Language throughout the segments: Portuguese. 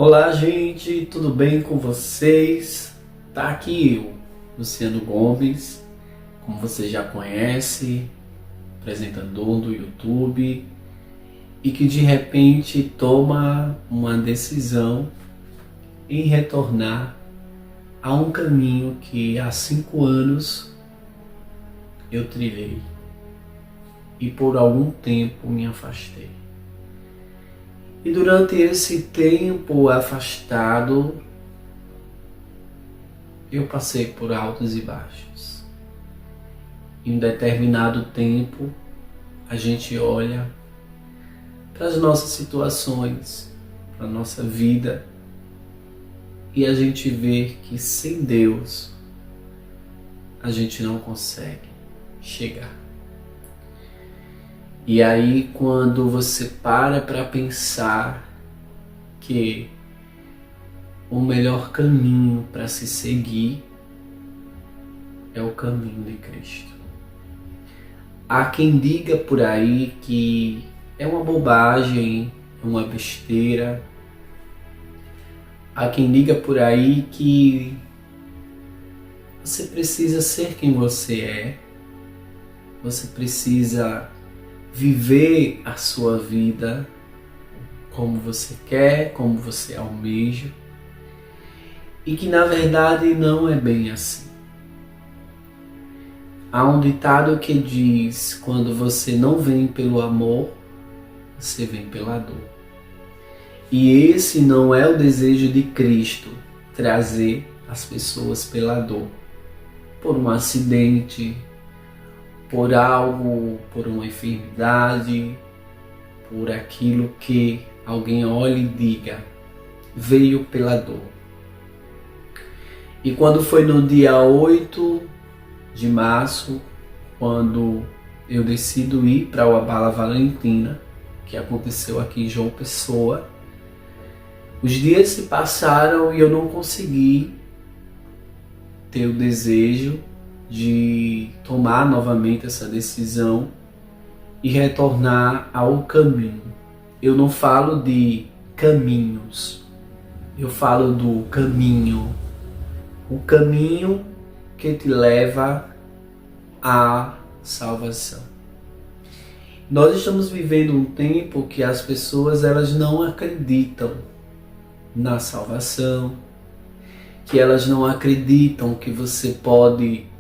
Olá, gente, tudo bem com vocês? Tá aqui eu, Luciano Gomes, como você já conhece, apresentador do YouTube, e que de repente toma uma decisão em retornar a um caminho que há 5 anos eu trilhei e por algum tempo me afastei. E durante esse tempo afastado, eu passei por altos e baixos. Em um determinado tempo, a gente olha para as nossas situações, para a nossa vida, e a gente vê que sem Deus, a gente não consegue chegar. E aí, quando você para pensar que o melhor caminho para se seguir é o caminho de Cristo. Há quem diga por aí que é uma bobagem, é uma besteira. Há quem diga por aí que você precisa ser quem você é, você precisa viver a sua vida como você quer, como você almeja, e que na verdade não é bem assim. Há um ditado que diz: quando você não vem pelo amor, você vem pela dor. E esse não é o desejo de Cristo, trazer as pessoas pela dor, por um acidente, por algo, por uma enfermidade, por aquilo que alguém olhe e diga, veio pela dor. E quando foi no dia 8 de março, quando eu decido ir para o Abala Valentina, que aconteceu aqui em João Pessoa, os dias se passaram e eu não consegui ter o desejo de tomar novamente essa decisão e retornar ao caminho. Eu não falo de caminhos, eu falo do caminho. O caminho que te leva à salvação. Nós estamos vivendo um tempo que as pessoas elas não acreditam na salvação, que elas não acreditam que você pode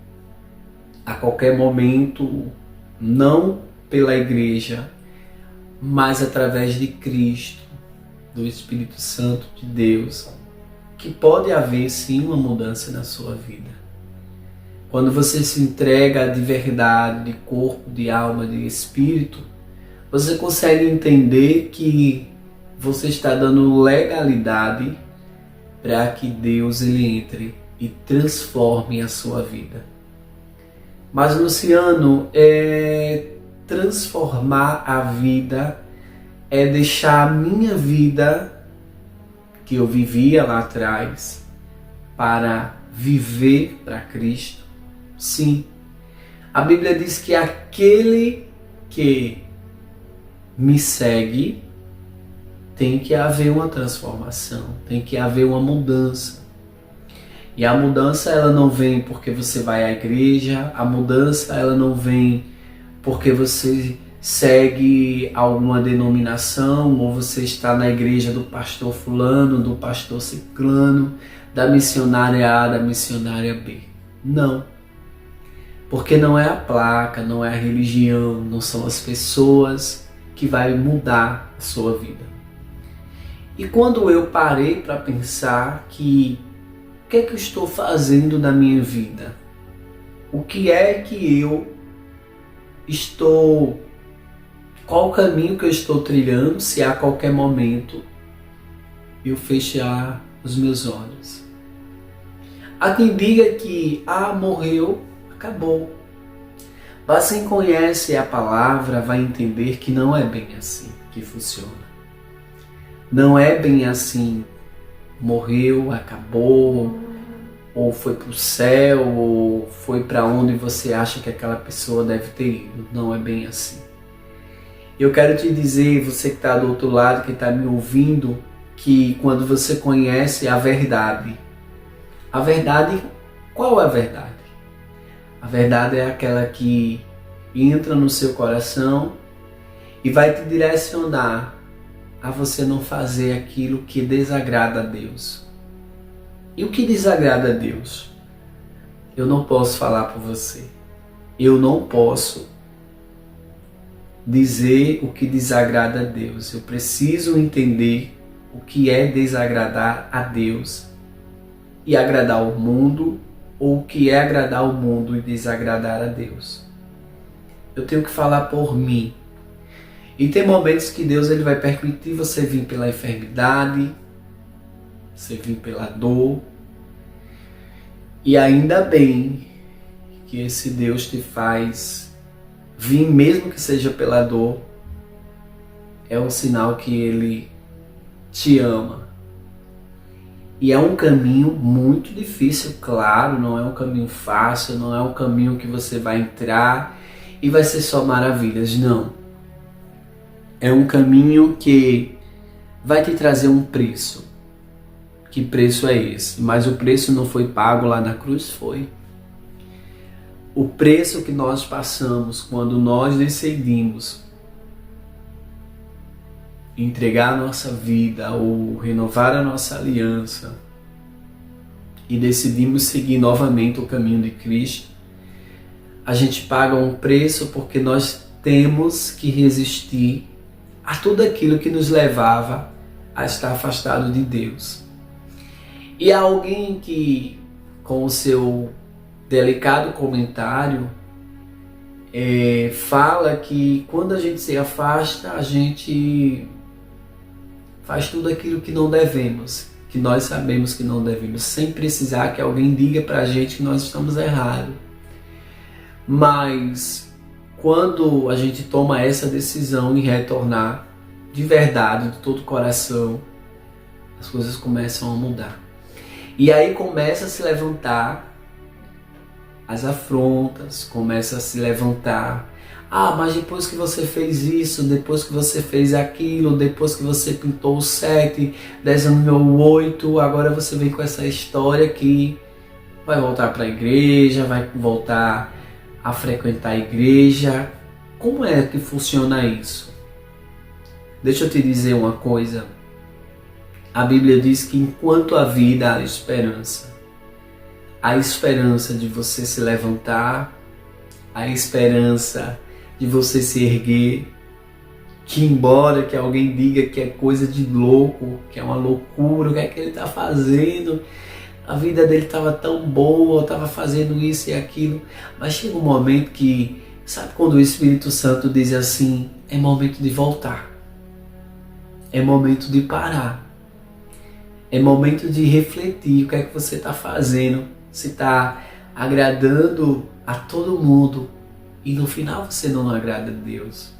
a qualquer momento, não pela igreja, mas através de Cristo, do Espírito Santo de Deus, que pode haver sim uma mudança na sua vida. Quando você se entrega de verdade, de corpo, de alma, de espírito, você consegue entender que você está dando legalidade para que Deus ele entre e transforme a sua vida. Mas, Luciano, transformar a vida é deixar a minha vida que eu vivia lá atrás para viver para Cristo? Sim. A Bíblia diz que aquele que me segue tem que haver uma transformação, tem que haver uma mudança. E a mudança ela não vem porque você vai à igreja, a mudança ela não vem porque você segue alguma denominação ou você está na igreja do pastor fulano, do pastor ciclano, da missionária A, da missionária B. Não. Porque não é a placa, não é a religião, não são as pessoas que vai mudar a sua vida. E quando eu parei para pensar que o que é que eu estou fazendo da minha vida? O que é que eu estou... Qual o caminho que eu estou trilhando se a qualquer momento eu fechar os meus olhos? Há quem diga que, morreu, acabou. Mas quem conhece a palavra vai entender que não é bem assim que funciona. Não é bem assim. Morreu, acabou, ou foi para o céu, ou foi para onde você acha que aquela pessoa deve ter ido. Não é bem assim. Eu quero te dizer, você que está do outro lado, que está me ouvindo, que quando você conhece a verdade, qual é a verdade? A verdade é aquela que entra no seu coração e vai te direcionar a você não fazer aquilo que desagrada a Deus. E o que desagrada a Deus? Eu não posso falar por você. Eu não posso dizer o que desagrada a Deus. Eu preciso entender o que é desagradar a Deus e agradar o mundo, ou o que é agradar o mundo e desagradar a Deus. Eu tenho que falar por mim. E tem momentos que Deus ele vai permitir você vir pela enfermidade, você vir pela dor. E ainda bem que esse Deus te faz vir, mesmo que seja pela dor, é um sinal que Ele te ama. E é um caminho muito difícil, claro, não é um caminho fácil, não é um caminho que você vai entrar e vai ser só maravilhas, não. É um caminho que vai te trazer um preço. Que preço é esse? Mas o preço não foi pago lá na cruz, foi. O preço que nós passamos quando nós decidimos entregar a nossa vida ou renovar a nossa aliança e decidimos seguir novamente o caminho de Cristo, a gente paga um preço porque nós temos que resistir a tudo aquilo que nos levava a estar afastado de Deus. E há alguém que, com o seu delicado comentário, fala que quando a gente se afasta, a gente faz tudo aquilo que não devemos, que nós sabemos que não devemos, sem precisar que alguém diga pra gente que nós estamos errados. Mas quando a gente toma essa decisão em retornar de verdade, de todo o coração, as coisas começam a mudar. E aí começa a se levantar as afrontas, começa a se levantar: ah, mas depois que você fez isso, depois que você fez aquilo, depois que você pintou o 7, desenhou o 8, agora você vem com essa história que vai voltar para a igreja, vai voltar a frequentar a igreja. Como é que funciona isso? Deixa eu te dizer uma coisa. A Bíblia diz que enquanto há vida, há esperança. A esperança de você se levantar, a esperança de você se erguer, que embora que alguém diga que é coisa de louco, que é uma loucura, o que é que ele está fazendo? A vida dele estava tão boa, estava fazendo isso e aquilo, mas chega um momento que, sabe quando o Espírito Santo diz assim, é momento de voltar, é momento de parar, é momento de refletir o que é que você está fazendo, se está agradando a todo mundo e no final você não agrada a Deus.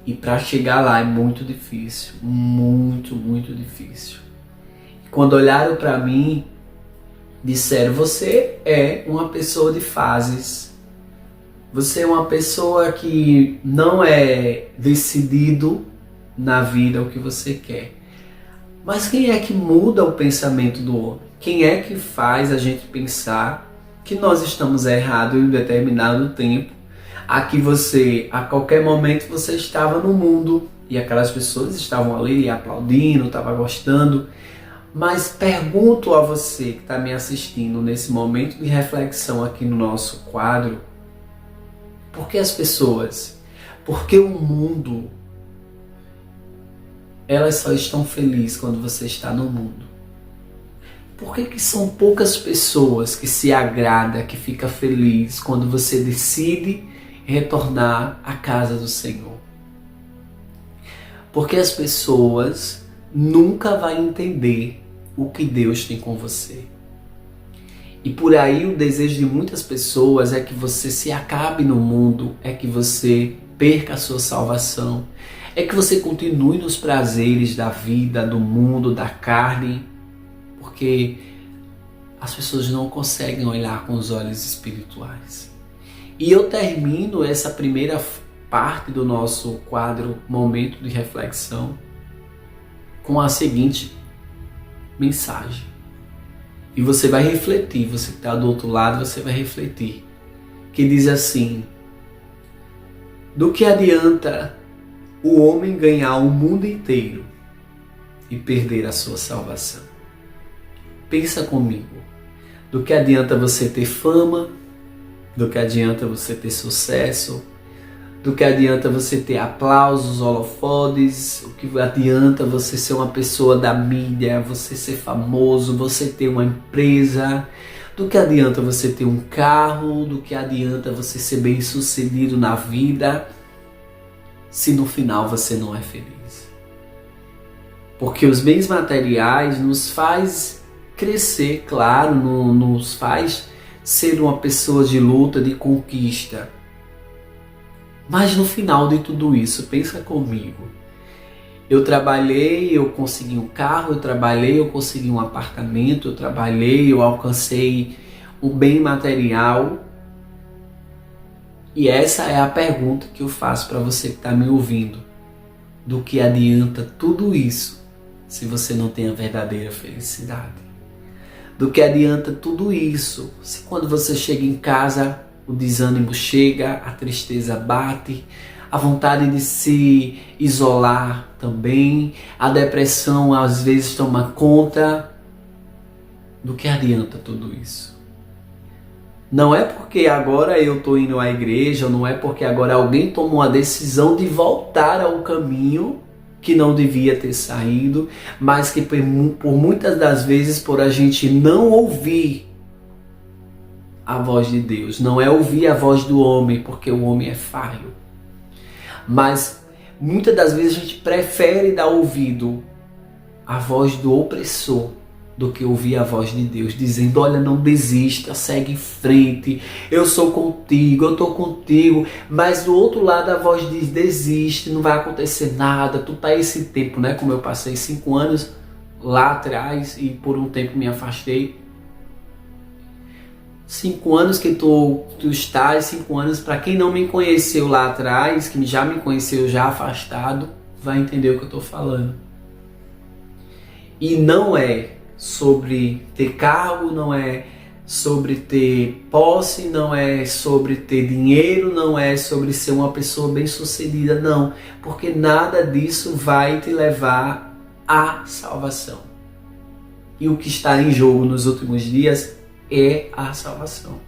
E para chegar lá é muito difícil, muito, muito difícil. E quando olharam para mim, disseram, você é uma pessoa de fases, você é uma pessoa que não é decidido na vida o que você quer. Mas quem é que muda o pensamento do homem? Quem é que faz a gente pensar que nós estamos errados em um determinado tempo? Aqui você, a qualquer momento você estava no mundo e aquelas pessoas estavam ali aplaudindo, estavam gostando. Mas pergunto a você que está me assistindo nesse momento de reflexão aqui no nosso quadro, por que as pessoas, por que o mundo, elas só estão felizes quando você está no mundo? Por que são poucas pessoas que se agrada, que fica feliz quando você decide retornar à casa do Senhor? Porque as pessoas nunca vão entender o que Deus tem com você. E por aí o desejo de muitas pessoas é que você se acabe no mundo, é que você perca a sua salvação, é que você continue nos prazeres da vida, do mundo, da carne, porque as pessoas não conseguem olhar com os olhos espirituais. E eu termino essa primeira parte do nosso quadro Momento de Reflexão com a seguinte mensagem. E você vai refletir, você que está do outro lado, você vai refletir. Que diz assim: do que adianta o homem ganhar o mundo inteiro e perder a sua salvação? Pensa comigo. Do que adianta você ter fama? Do que adianta você ter sucesso? Do que adianta você ter aplausos, holofotes? O que adianta você ser uma pessoa da mídia, você ser famoso, você ter uma empresa? Do que adianta você ter um carro? Do que adianta você ser bem sucedido na vida, se no final você não é feliz? Porque os bens materiais nos faz crescer, claro, nos faz ser uma pessoa de luta, de conquista. Mas no final de tudo isso, pensa comigo. Eu trabalhei, eu consegui um carro, eu trabalhei, eu consegui um apartamento, eu trabalhei, eu alcancei um bem material. E essa é a pergunta que eu faço para você que está me ouvindo. Do que adianta tudo isso se você não tem a verdadeira felicidade? Do que adianta tudo isso se quando você chega em casa o desânimo chega, a tristeza bate, a vontade de se isolar também, a depressão às vezes toma conta? Do que adianta tudo isso? Não é porque agora eu estou indo à igreja, não é porque agora alguém tomou a decisão de voltar ao caminho que não devia ter saído, mas que por muitas das vezes, por a gente não ouvir a voz de Deus, não é ouvir a voz do homem, porque o homem é falho, mas muitas das vezes a gente prefere dar ouvido à voz do opressor do que ouvir a voz de Deus, dizendo: olha, não desista, segue em frente, eu sou contigo, eu estou contigo. Mas do outro lado a voz diz: desiste, não vai acontecer nada, tu tá esse tempo, né? Como eu passei 5 anos lá atrás e por um tempo me afastei. 5 anos que tu estás, 5 anos, para quem não me conheceu lá atrás, que já me conheceu já afastado, vai entender o que eu estou falando. E não é sobre ter cargo, não é sobre ter posse, não é sobre ter dinheiro, não é sobre ser uma pessoa bem-sucedida, não. Porque nada disso vai te levar à salvação. E o que está em jogo nos últimos dias é a salvação.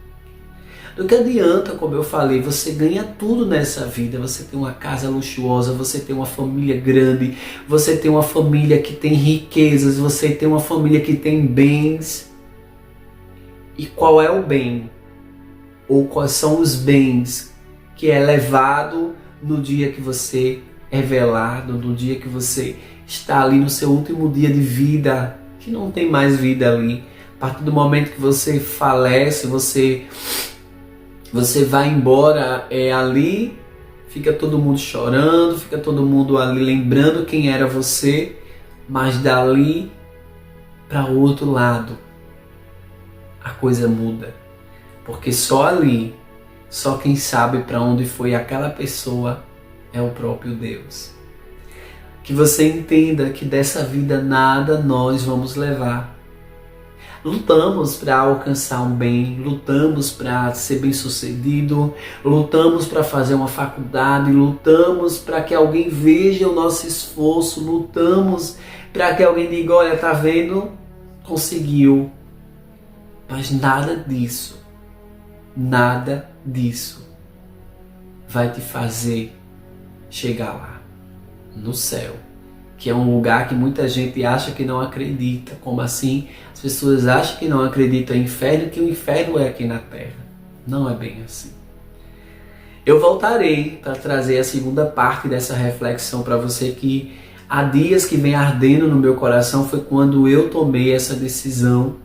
Do que adianta, como eu falei, você ganha tudo nessa vida, você tem uma casa luxuosa, você tem uma família grande, você tem uma família que tem riquezas, você tem uma família que tem bens. E qual é o bem? Ou quais são os bens que é levado no dia que você é velado, no dia que você está ali no seu último dia de vida, que não tem mais vida ali. A partir do momento que você falece, você vai embora, ali fica todo mundo chorando, fica todo mundo ali lembrando quem era você, mas dali para o outro lado a coisa muda, porque só ali, só quem sabe para onde foi aquela pessoa é o próprio Deus. Que você entenda que dessa vida nada nós vamos levar. Lutamos para alcançar um bem, lutamos para ser bem-sucedido, lutamos para fazer uma faculdade, lutamos para que alguém veja o nosso esforço, lutamos para que alguém diga: olha, tá vendo? Conseguiu. Mas nada disso vai te fazer chegar lá, no céu, que é um lugar que muita gente acha que não acredita. Como assim? As pessoas acham que não acreditam em inferno, que o inferno é aqui na terra. Não é bem assim. Eu voltarei para trazer a segunda parte dessa reflexão para você, que há dias que vem ardendo no meu coração foi quando eu tomei essa decisão.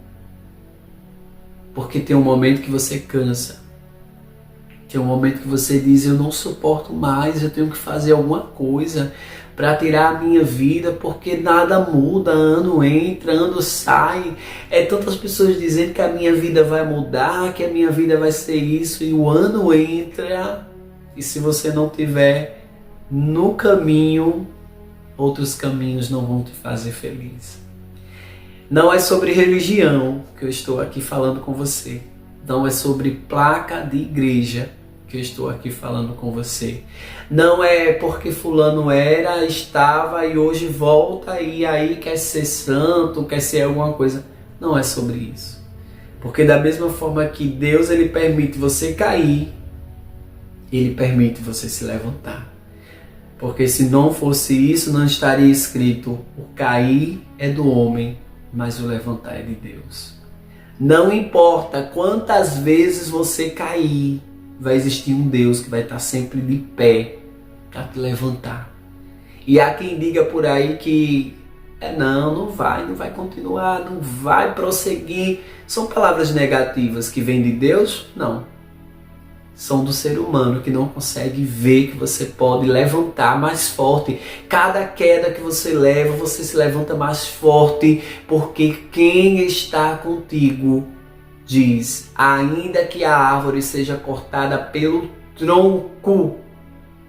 Porque tem um momento que você cansa. Tem um momento que você diz: eu não suporto mais, eu tenho que fazer alguma coisa para tirar a minha vida, porque nada muda, ano entra, ano sai. É tantas pessoas dizendo que a minha vida vai mudar, que a minha vida vai ser isso, e o ano entra, e se você não tiver no caminho, outros caminhos não vão te fazer feliz. Não é sobre religião que eu estou aqui falando com você. Não é sobre placa de igreja que eu estou aqui falando com você. Não é porque fulano era, estava e hoje volta e aí quer ser santo, quer ser alguma coisa. Não é sobre isso. Porque da mesma forma que Deus ele permite você cair, Ele permite você se levantar. Porque se não fosse isso, não estaria escrito: o cair é do homem, mas o levantar é de Deus. Não importa quantas vezes você cair, vai existir um Deus que vai estar sempre de pé para te levantar. E há quem diga por aí que não vai continuar, não vai prosseguir. São palavras negativas que vêm de Deus? Não. São do ser humano que não consegue ver que você pode levantar mais forte. Cada queda que você leva, você se levanta mais forte, porque quem está contigo diz: ainda que a árvore seja cortada pelo tronco,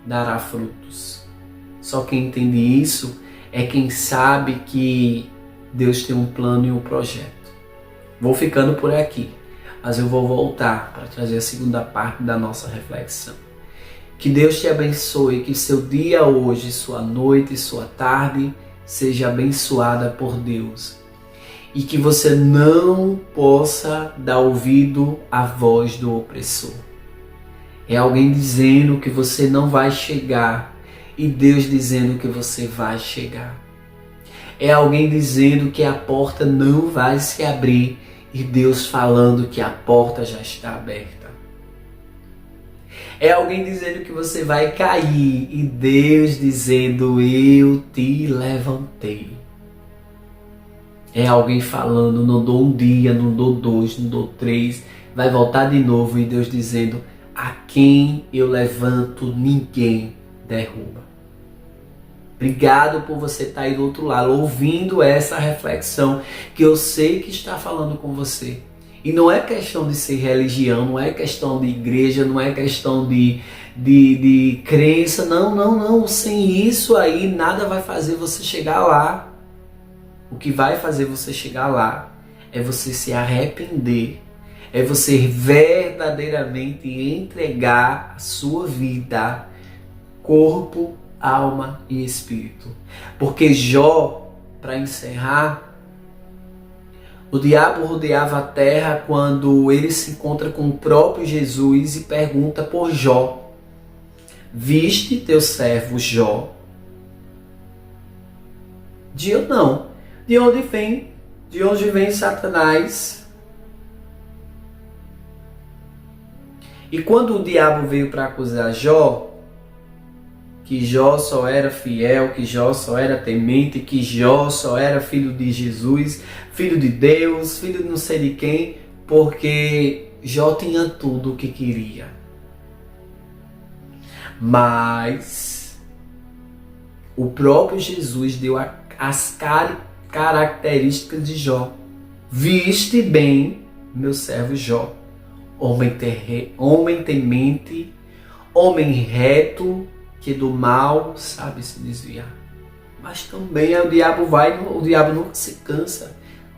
dará frutos. Só quem entende isso é quem sabe que Deus tem um plano e um projeto. Vou ficando por aqui, mas eu vou voltar para trazer a segunda parte da nossa reflexão. Que Deus te abençoe, que seu dia hoje, sua noite e sua tarde seja abençoada por Deus. E que você não possa dar ouvido à voz do opressor. É alguém dizendo que você não vai chegar e Deus dizendo que você vai chegar. É alguém dizendo que a porta não vai se abrir e Deus falando que a porta já está aberta. É alguém dizendo que você vai cair e Deus dizendo: eu te levantei. É alguém falando: não dou um dia, não dou dois, não dou três, vai voltar de novo, e Deus dizendo: a quem eu levanto, ninguém derruba. Obrigado por você estar aí do outro lado, ouvindo essa reflexão, que eu sei que está falando com você. E não é questão de ser religião, não é questão de igreja, não é questão de crença, não. Sem isso aí, nada vai fazer você chegar lá. O que vai fazer você chegar lá é você se arrepender, é você verdadeiramente entregar a sua vida, corpo, alma e espírito. Porque Jó, para encerrar, o diabo rodeava a terra quando ele se encontra com o próprio Jesus e pergunta por Jó: viste teu servo Jó? De onde vem Satanás? E quando o diabo veio para acusar Jó, que Jó só era fiel, que Jó só era temente, que Jó só era filho de Jesus, filho de Deus, filho de não sei de quem, porque Jó tinha tudo o que queria. Mas o próprio Jesus deu as características de Jó. Viste bem, meu servo Jó, homem temente, homem reto, que do mal sabe se desviar. Mas também o diabo nunca se cansa.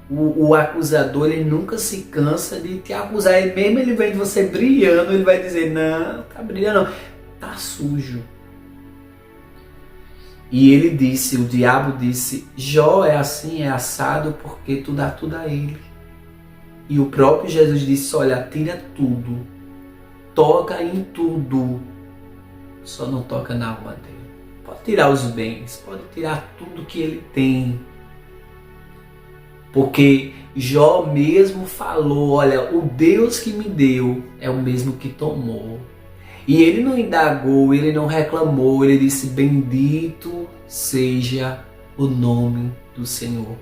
O acusador, ele nunca se cansa de te acusar. Mesmo ele vendo você brilhando, ele vai dizer: não, tá brilhando não, tá sujo. E o diabo disse: Jó é assim, é assado, porque tu dá tudo a ele. E o próprio Jesus disse: olha, tira tudo, toca em tudo, só não toca na alma dele. Pode tirar os bens, pode tirar tudo que ele tem. Porque Jó mesmo falou: olha, o Deus que me deu é o mesmo que tomou. E ele não indagou, ele não reclamou, ele disse: bendito seja o nome do Senhor.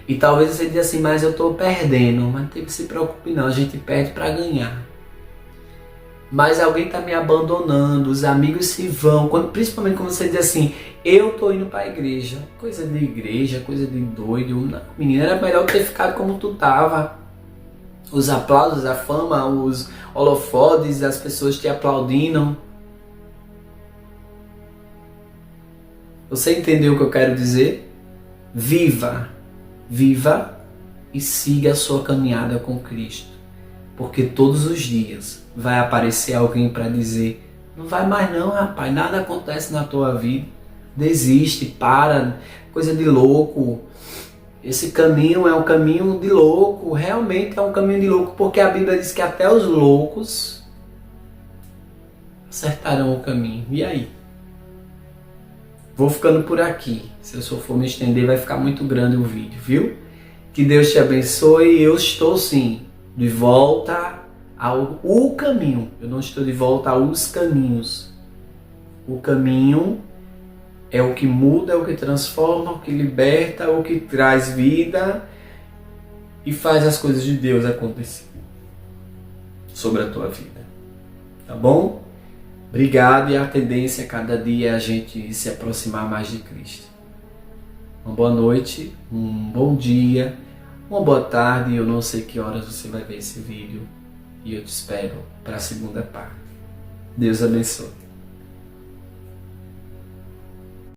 E talvez você diga assim: mas eu estou perdendo. Mas não tem que se preocupar não, a gente perde para ganhar. Mas alguém está me abandonando, os amigos se vão, principalmente quando você diz assim: eu estou indo para a igreja. Coisa de igreja, coisa de doido. Não, menina, era melhor ter ficado como tu estava. Os aplausos, a fama, os holofotes, as pessoas te aplaudindo. Você entendeu o que eu quero dizer? Viva e siga a sua caminhada com Cristo. Porque todos os dias vai aparecer alguém para dizer: não vai mais não, rapaz, nada acontece na tua vida. Desiste, para, coisa de louco. Esse caminho é um caminho de louco, realmente é um caminho de louco, porque a Bíblia diz que até os loucos acertarão o caminho. E aí? Vou ficando por aqui. Se eu só for me estender, vai ficar muito grande o vídeo, viu? Que Deus te abençoe. Eu estou sim de volta ao caminho. Eu não estou de volta aos caminhos. O caminho é o que muda, é o que transforma, o que liberta, o que traz vida e faz as coisas de Deus acontecer sobre a tua vida. Tá bom? Obrigado, e a tendência a cada dia é a gente se aproximar mais de Cristo. Uma boa noite, um bom dia, uma boa tarde. Eu não sei que horas você vai ver esse vídeo e eu te espero para a segunda parte. Deus abençoe.